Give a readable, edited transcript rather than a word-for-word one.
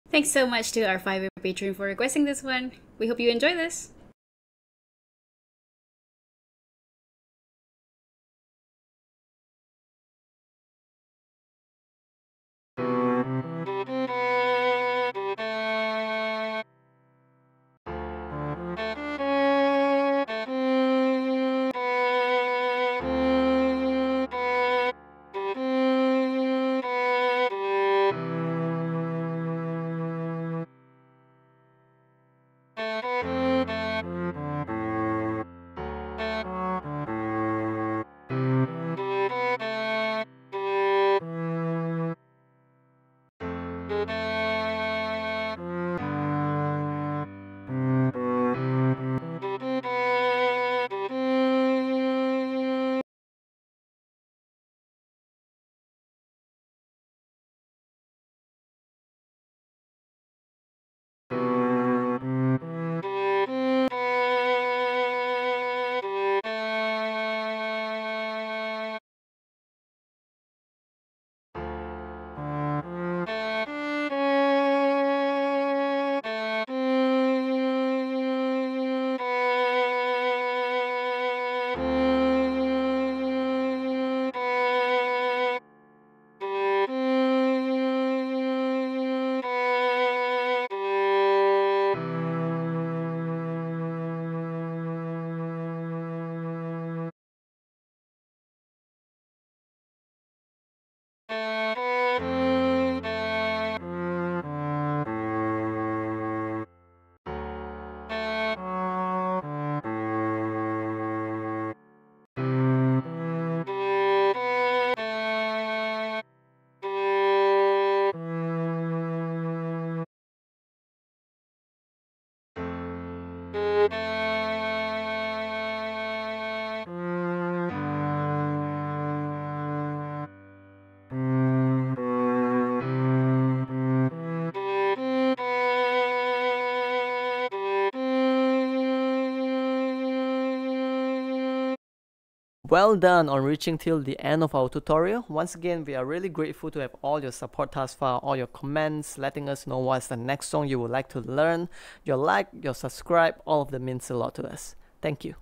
Thanks so much to our Fiverr patron for requesting this one. We hope you enjoy this. Well done on reaching till the end of our tutorial. Once again, we are really grateful to have all your support thus far, all your comments, letting us know what's the next song you would like to learn. Your like, your subscribe, all of them means a lot to us. Thank you.